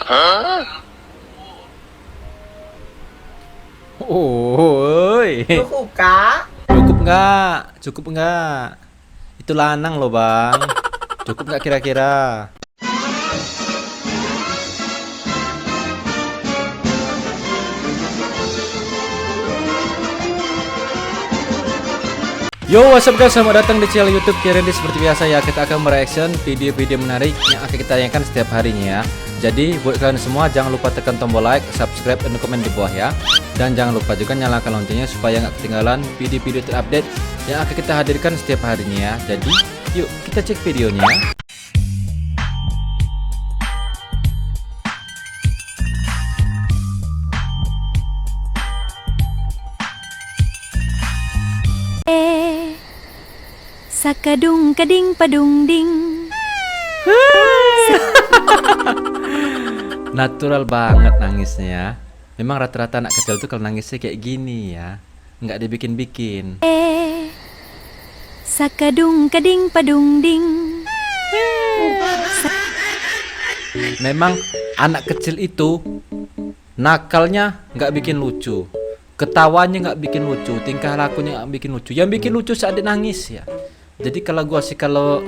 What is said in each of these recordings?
Oi. Cukup kak? Cukup nggak? Cukup nggak? Itu lanang loh bang. Cukup nggak kira-kira? Yo, what's up guys, selamat datang di channel YouTube Kirendi. Seperti biasa ya, kita akan mereaction video-video menarik yang akan kita tayangkan setiap harinya ya. Jadi buat kalian semua jangan lupa tekan tombol like, subscribe, dan komen di bawah ya. Dan jangan lupa juga nyalakan loncengnya supaya nggak ketinggalan video-video terupdate yang akan kita hadirkan setiap harinya ya. Jadi yuk kita cek videonya. Sakadung kading padung ding. Natural banget nangisnya ya. Memang rata-rata anak kecil tuh kalau nangisnya kayak gini ya, nggak dibikin-bikin. Sakadung kading padung ding. Memang anak kecil itu nakalnya nggak bikin lucu, ketawanya nggak bikin lucu, tingkah lakunya nggak bikin lucu. Yang bikin lucu saat dia nangis ya. Jadi kalau gua sih kalau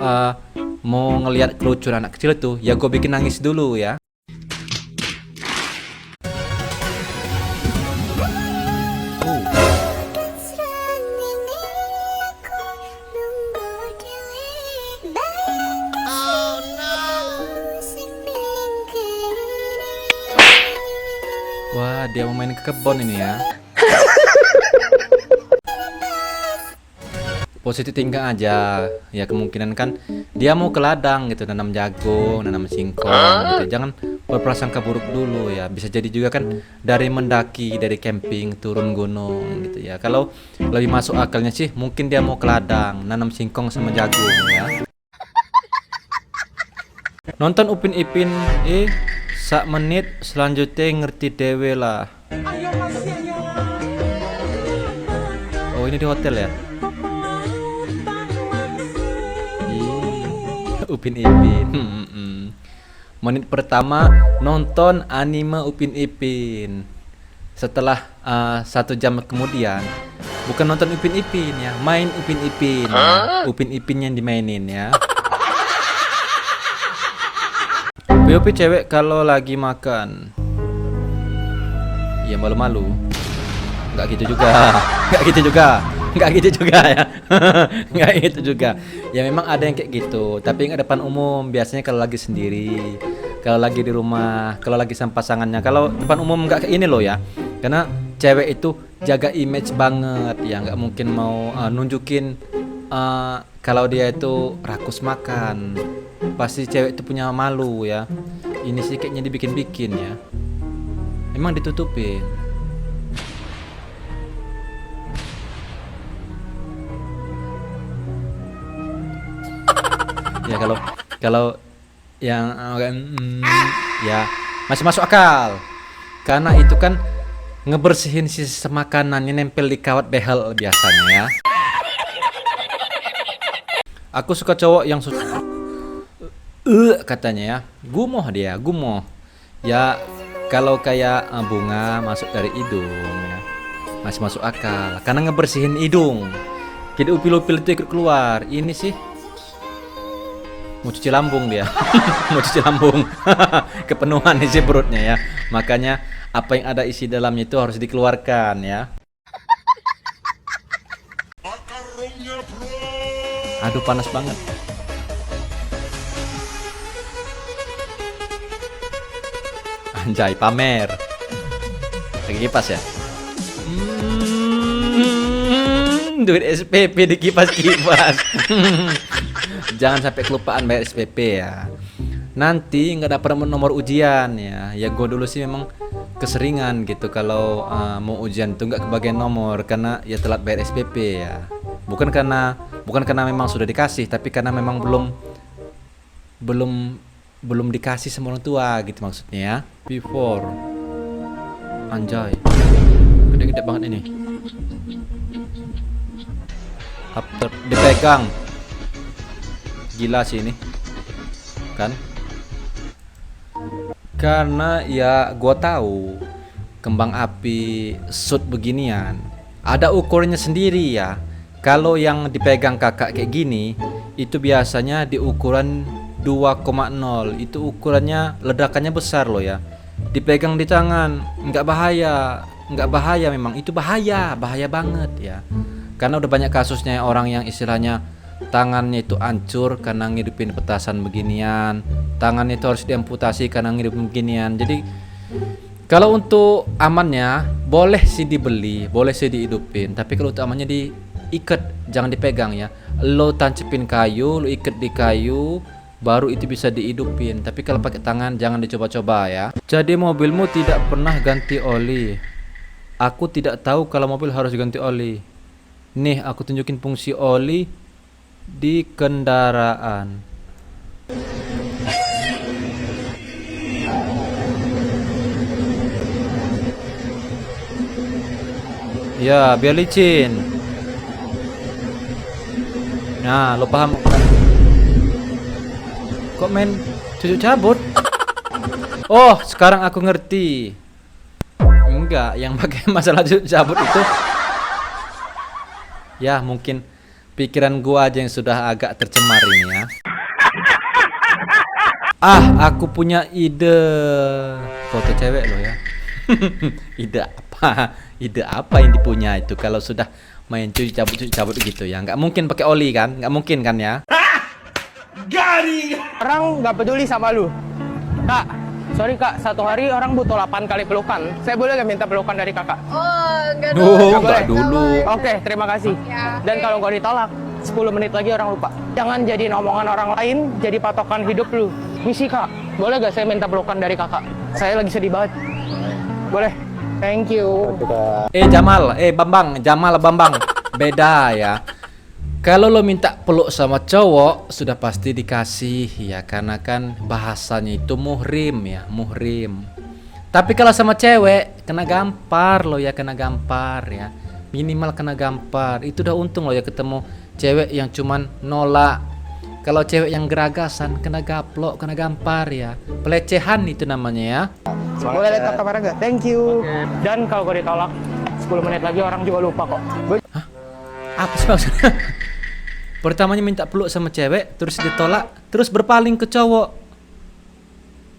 mau ngelihat kelucuan anak kecil itu, ya gua bikin nangis dulu ya. Wah, dia mau main ke kebun ini ya. Positif tingkah aja. Ya kemungkinan kan dia mau ke ladang gitu, nanam jagung, nanam singkong gitu. Jangan berprasangka buruk dulu ya. Bisa jadi juga kan dari mendaki, dari camping, turun gunung gitu ya. Kalau lebih masuk akalnya sih mungkin dia mau ke ladang, nanam singkong sama jagung ya. Nonton Upin Ipin sak menit selanjutnya ngerti dewe lah. Oh ini di hotel ya. Upin Ipin. Menit pertama nonton anime Upin Ipin. Setelah 1 jam kemudian bukan nonton Upin Ipin ya, main Upin Ipin ya. Upin Ipin yang dimainin ya. POV cewek kalau lagi makan. Ya malu-malu. Nggak gitu juga. Nggak gitu juga. Nggak gitu juga ya. Nggak gitu juga. Ya memang ada yang kayak gitu, tapi nggak depan umum. Biasanya kalau lagi sendiri, kalau lagi di rumah, kalau lagi sama pasangannya. Kalau depan umum nggak kayak ini loh ya. Karena cewek itu jaga image banget ya, nggak mungkin mau nunjukin kalau dia itu rakus makan. Pasti cewek itu punya malu ya. Ini sih kayaknya dibikin-bikin ya. Emang ditutupin. Ya kalau yang ya masih masuk akal. Karena itu kan ngebersihin sisa makanannya nempel di kawat behel biasanya ya. Aku suka cowok yang katanya ya, gumoh dia, gumoh. Ya kalau kayak bunga masuk dari hidung ya, masih masuk akal. Karena ngebersihin hidung. Jadi upil-upil itu ikut keluar. Ini sih mau cuci lambung dia. Mau cuci lambung. Kepenuhan isi perutnya ya. Makanya apa yang ada isi dalamnya itu harus dikeluarkan ya. Aduh panas banget. Anjay pamer. Lagi kipas ya. Duit SPP di kipas-kipas. Jangan sampai kelupaan bayar SPP ya. Nanti nggak dapat nomor ujian ya. Ya gue dulu sih memang keseringan gitu kalau mau ujian tuh nggak kebagian nomor karena ya telat bayar SPP ya. Bukan karena memang sudah dikasih, tapi karena memang belum dikasih sama orang tua gitu maksudnya ya. Before. Anjay. Gede-gede banget ini. After dipegang. Gila sih ini. Kan? Karena ya gua tahu kembang api shoot beginian ada ukurannya sendiri ya. Kalau yang dipegang kakak kayak gini itu biasanya di ukuran 2,0. Itu ukurannya ledakannya besar loh ya. Dipegang di tangan nggak bahaya, nggak bahaya, memang itu bahaya banget ya. Karena udah banyak kasusnya orang yang istilahnya tangannya itu hancur karena ngidupin petasan beginian, tangannya itu harus diamputasi karena ngidupin beginian. Jadi kalau untuk amannya boleh sih dibeli, boleh sih dihidupin, tapi kalau untuk amannya diikat, jangan dipegang ya. Lo tancepin kayu, lo ikat di kayu, baru itu bisa dihidupin. Tapi kalau pakai tangan jangan dicoba-coba ya. Jadi mobilmu tidak pernah ganti oli. Aku tidak tahu kalau mobil harus ganti oli. Nih aku tunjukin fungsi oli di kendaraan. Ya, biar licin. Nah, lo paham kan? Kok main cucuk cabut? Oh, sekarang aku ngerti. Enggak, yang pakai masalah cucuk cabut itu ya mungkin pikiran gua aja yang sudah agak tercemar ini ya. Aku punya ide. Foto cewek lo ya. Ide apa? Ide apa yang dipunya itu kalau sudah main cuci cabut gitu ya? Nggak mungkin pakai oli kan? Nggak mungkin kan ya? Gari. Orang nggak peduli sama lu. Kak, sorry kak, satu hari orang butuh 8 kali pelukan. Saya boleh nggak minta pelukan dari kakak? Oh, enggak dulu. Nggak dulu. Oke, terima kasih. Ya. Dan kalau nggak ditolak, 10 menit lagi orang lupa. Jangan jadi omongan orang lain, jadi patokan hidup lu. Misi kak, boleh nggak saya minta pelukan dari kakak? Saya lagi sedih banget. Boleh. Thank you. Jamal, Bambang. Beda ya. Kalau lo minta peluk sama cowok sudah pasti dikasih ya, karena kan bahasanya itu muhrim ya, muhrim. Tapi kalau sama cewek kena gampar lo ya, kena gampar ya. Minimal kena gampar. Itu udah untung lo ya ketemu cewek yang cuman nolak. Kalau cewek yang geragasan kena gaplok, kena gampar ya. Pelecehan itu namanya ya. Boleh lihat kamera nggak? Thank you. Dan kalau gue ditolak, 10 menit lagi orang juga lupa kok. Apa sih maksudnya? Pertamanya minta peluk sama cewek, terus ditolak, terus berpaling ke cowok,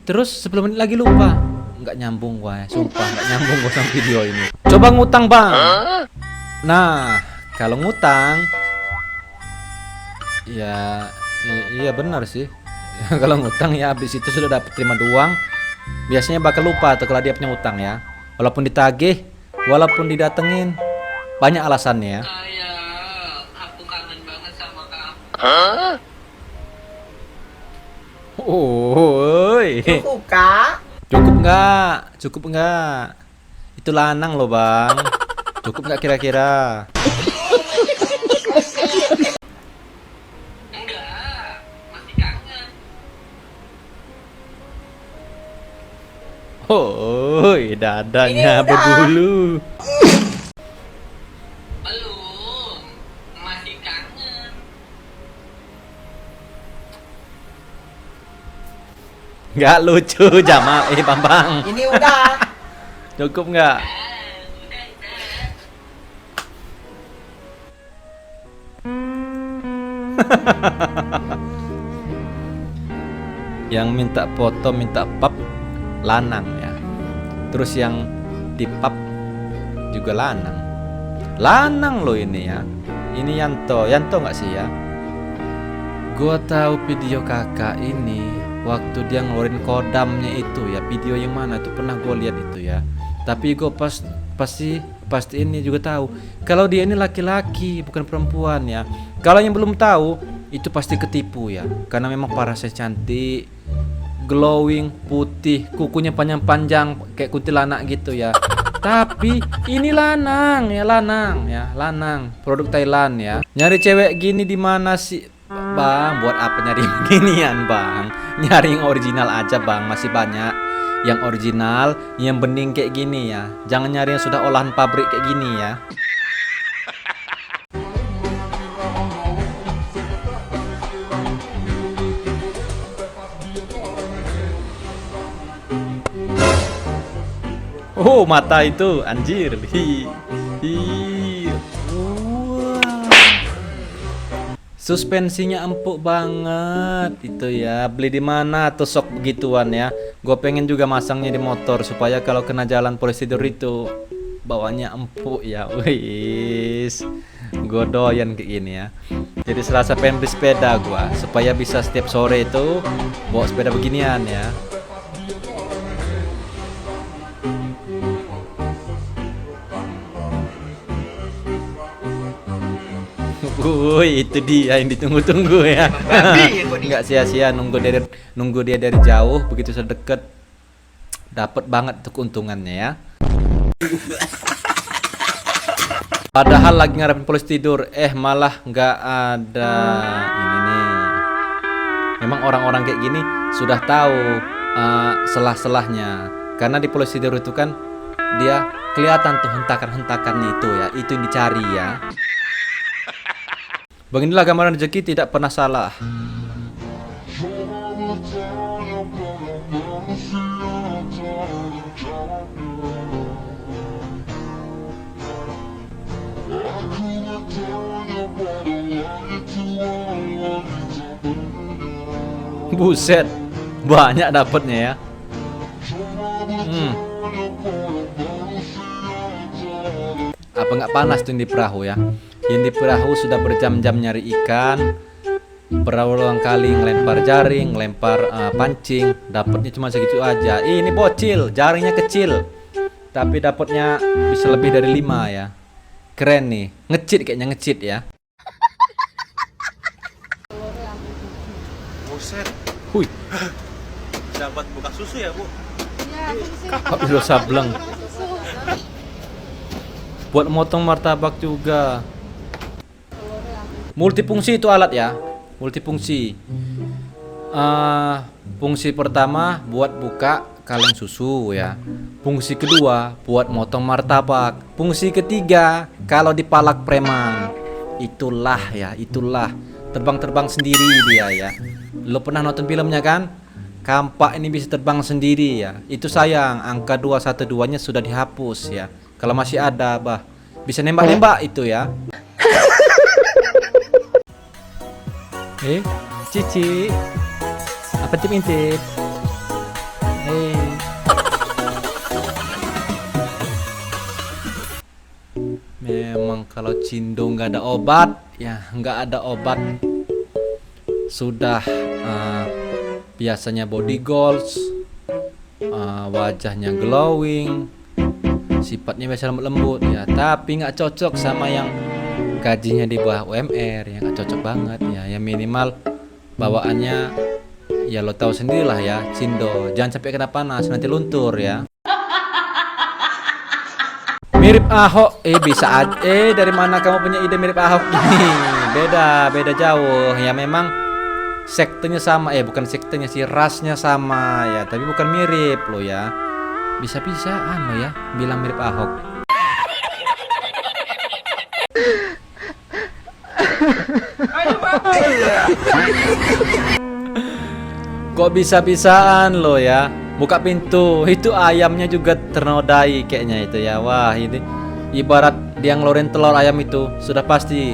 terus 10 menit lagi lupa. Nggak nyambung gua ya, sumpah nggak nyambung gua sama video ini. Coba ngutang bang. Nah, kalau ngutang, ya iya benar sih. Kalau ngutang ya habis itu sudah dapat terima uang, biasanya bakal lupa tuh kalau dia punya utang ya. Walaupun ditagih, walaupun didatengin, banyak alasannya ya. Oi. Cukup nggak? Itu lanang loh bang. Cukup nggak kira-kira? Enggak, masih kangen. Oi, dadanya berbulu. Belum, masih kangen. Nggak lucu Jamal, Bambang. Ini udah. Cukup nggak? Yang minta foto, minta pap, lanang ya. Terus yang di pap juga lanang. Lanang loh ini ya. Ini Yanto nggak sih ya? Gua tahu video kakak ini waktu dia ngeluarin kodamnya itu ya. Video yang mana tuh pernah gue lihat itu ya. Tapi gue pasti ini juga tahu kalau dia ini laki-laki bukan perempuan ya. Kalau yang belum tahu itu pasti ketipu ya, karena memang parasnya cantik, glowing, putih, kukunya panjang-panjang kayak kuntilanak gitu ya. Tapi ini lanang, produk Thailand ya. Nyari cewek gini di mana sih? Bang, buat apa nyari beginian bang? Nyari yang original aja bang, masih banyak yang original, yang bening kayak gini ya. Jangan nyari yang sudah olahan pabrik kayak gini ya. Oh, mata itu anjir. Hi. Wah. Suspensinya empuk banget itu ya. Beli di mana tuh sok begituan ya. Gue pengen juga masangnya di motor supaya kalau kena jalan polisi tidur itu bawanya empuk ya. Wis. Gue doyan kayak gini ya. Jadi selasa pengen beli sepeda gue supaya bisa setiap sore itu bawa sepeda beginian ya. Woi, itu dia yang ditunggu-tunggu ya. Nggak sia-sia nunggu dia dari jauh, begitu sedekat dapat banget tuh keuntungannya ya. Padahal lagi ngarepin polisi tidur, malah nggak ada ini nih. Memang orang-orang kayak gini sudah tahu selah-selahnya, karena di polisi tidur itu kan dia kelihatan tuh hentakan-hentakannya itu ya, itu yang dicari ya. Beginilah gambaran rezeki tidak pernah salah. Buset, banyak dapatnya ya. Apa nggak panas tuh di perahu ya? Yang di perahu sudah berjam-jam nyari ikan, berulang kali ngelempar jaring, ngelempar pancing, dapatnya cuma segitu aja. Ini bocil, jaringnya kecil, tapi dapatnya bisa lebih dari 5 ya. Keren nih, ngecit kayaknya ngecit ya. Buset, Hui, dapat buka susu ya, Bu? kok bisa sableng. Buat motong martabak juga. Multifungsi itu alat ya, multifungsi. Fungsi pertama buat buka kaleng susu ya. Fungsi kedua buat motong martabak. Fungsi ketiga kalau dipalak preman. Itulah ya, itulah terbang-terbang sendiri dia ya. Lo pernah nonton filmnya kan? Kampak ini bisa terbang sendiri ya. Itu sayang, angka 212-nya sudah dihapus ya. Kalau masih ada, bisa nembak-nembak itu ya. Cici, apa intip? Memang kalau Cindo nggak ada obat, ya nggak ada obat. Sudah biasanya body goals, wajahnya glowing, sifatnya biasa lembut ya, tapi nggak cocok sama yang gajinya di bawah UMR, yang nggak cocok banget ya. Yang minimal bawaannya ya lo tahu sendirilah ya, Cindo. Jangan sampai kena panas nanti luntur ya. Mirip Ahok, bisa aja. Dari mana kamu punya ide mirip Ahok ini? Beda jauh ya. Memang sektenya sama, bukan sektenya sih, rasnya sama ya, tapi bukan mirip lo ya. Bisa-bisaan lo ya bilang mirip Ahok. Kok bisa-bisaan lo ya buka pintu, itu ayamnya juga ternodai kayaknya itu ya. Wah, ini ibarat dia ngeluarin telur ayam itu sudah pasti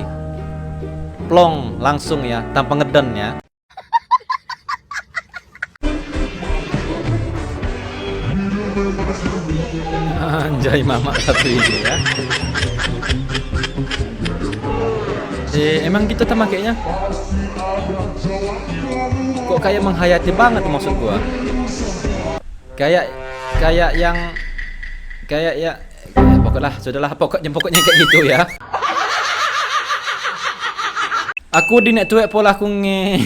plong langsung ya, tanpa ngeden ya. Anjay mama satu ini ya. Emang gitu sama kayaknya. Kok kayak menghayati banget maksud gua. Kayak ya pokoknya kayak gitu ya. Aku di nek tuwek pola aku ngene.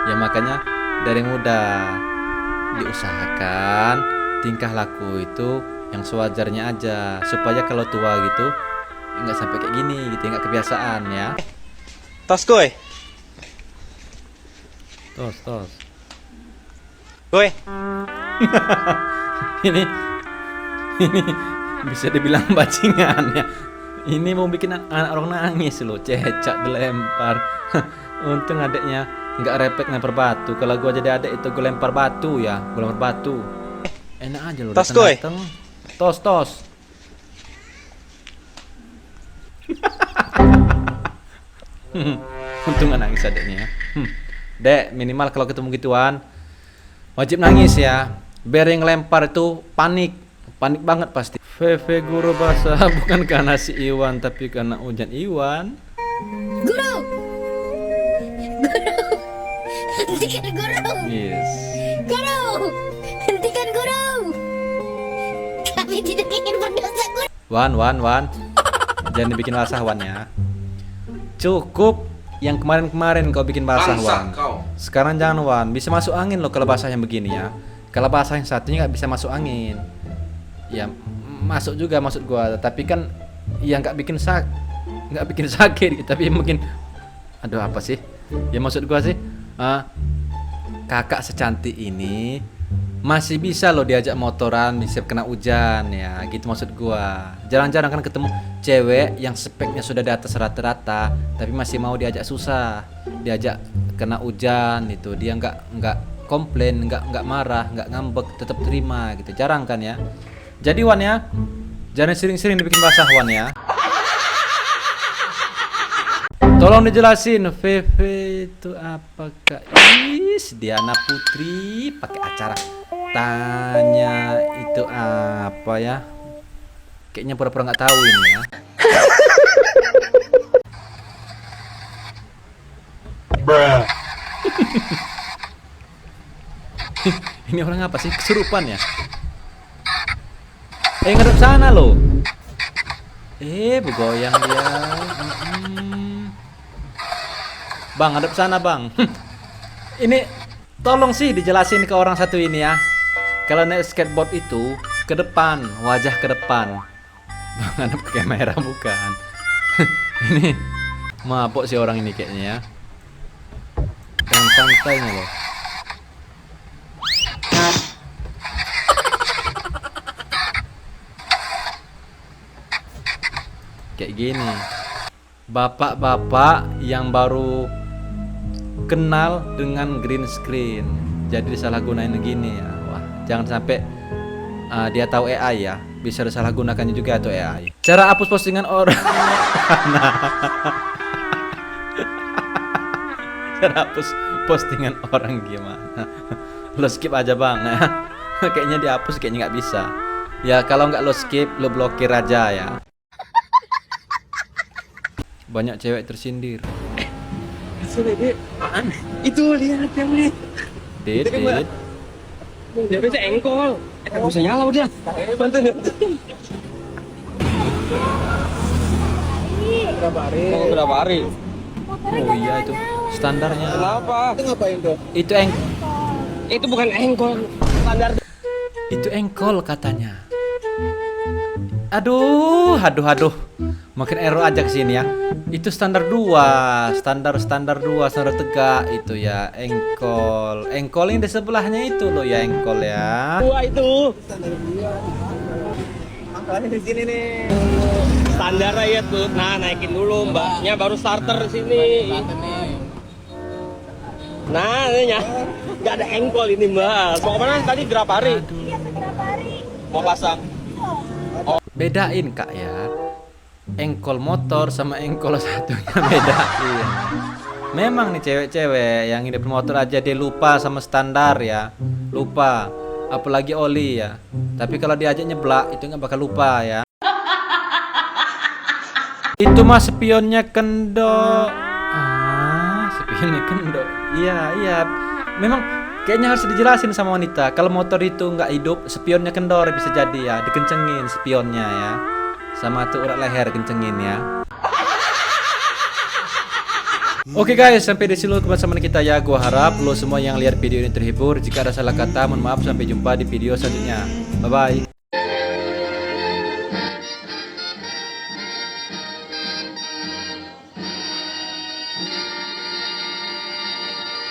Ya makanya dari muda diusahakan tingkah laku itu yang sewajarnya aja, supaya kalau tua gitu nggak sampai kayak gini gitu, nggak kebiasaan ya. Tos gue. Tos. Gue. ini bisa dibilang bajingan ya. Ini mau bikin anak orang nangis loh, cecak dilempar. Untung adeknya nggak repek lempar batu. Kalau gua jadi adek itu gue lempar batu ya, gue lempar batu. Enak aja lo Tos, Goy. datang. Tos. Untung gak nangis adeknya. Dek, minimal kalau ketemu gituan wajib nangis ya. Biar yang lempar itu panik banget pasti. VV guru bahasa bukan karena si Iwan tapi karena hujan Iwan. Guru! Hentikan guru! Yes. Guru! Hentikan guru! Kami tidak ingin berdosa guru! Wan. Jangan dibikin basah Wan ya. Cukup yang kemarin kau bikin basah Wan. Sekarang jangan Wan, bisa masuk angin loh kalau basah yang begini ya. Kalau basah yang satunya nggak bisa masuk angin. Ya masuk juga maksud gua, tapi kan yang nggak bikin sakit, tapi mungkin aduh apa sih? Ya maksud gua sih, kakak secantik ini masih bisa loh diajak motoran, bisa kena hujan ya, gitu maksud gua. Jarang-jarang kan ketemu cewek yang speknya sudah di atas rata-rata, tapi masih mau diajak susah, diajak kena hujan itu, dia nggak komplain, nggak marah, nggak ngambek, tetap terima gitu. Jarang kan ya. Jadi Wan ya, jangan sering-sering dibikin basah Wan ya. Tolong dijelasin VV itu apa Kak? Diana Putri pakai acara tanya itu apa ya? Kayaknya pura-pura nggak tahu ini ya. Ini orang apa sih? Kesurupan ya? Ngadep sana loh. Bergoyang dia. Bang, ngadep sana bang. Ini tolong sih dijelasin ke orang satu ini ya. Kalau naik skateboard itu ke depan, wajah ke depan. Bang, ngadep ke kamera bukan. Ini mabok sih orang ini kayaknya ya. Dan santainya loh. Kayak gini. Bapak-bapak yang baru kenal dengan green screen, jadi disalahgunain gini ya. Wah, jangan sampai dia tahu AI ya, bisa disalahgunakan juga atau AI. Cara hapus postingan orang. Cara hapus postingan orang gimana? Lo skip aja bang ya. Kayaknya dihapus, kayaknya nggak bisa. Ya kalau nggak lo skip, lo blokir aja ya. Banyak cewek tersindir. Itu lihat yang ini. Dit. Dia bisa engkol. Bisa nyala udah. Bantu. Berapa hari? Oh iya itu standarnya. Kenapa? Itu ngapain tuh? Itu bukan engkol. Standar. Itu engkol katanya. Aduh. Makin error aja ke sini ya. Itu standar 2, standar 2, standar tegak itu ya, engkol. Engkol yang di sebelahnya itu loh ya, engkol ya. Dua itu. Masalahnya di sini nih. Standar ya tuh. Nah, naikin dulu mbaknya baru starter di sini. Nah, ini ya. Enggak ada engkol ini, Mbak. Mau kemana tadi berapa hari? Mau pasang. Bedain Kak ya. Engkol motor sama engkol satunya bedain. Memang nih cewek-cewek yang hidup motor aja dia lupa sama standar ya. Lupa. Apalagi oli ya. Tapi kalau diajak nyeblak itu nggak bakal lupa ya. Itu mah spionnya Kendo. Spionnya Kendo. Iya. Memang kayaknya harus dijelasin sama wanita. Kalau motor itu nggak hidup, spionnya kendor bisa jadi ya. Dikencengin spionnya ya. Sama tuh urat leher kencengin ya. Oke guys, sampai di sini kebersamaan kita ya. Gua harap lo semua yang lihat video ini terhibur. Jika ada salah kata, mohon maaf. Sampai jumpa di video selanjutnya. Bye bye.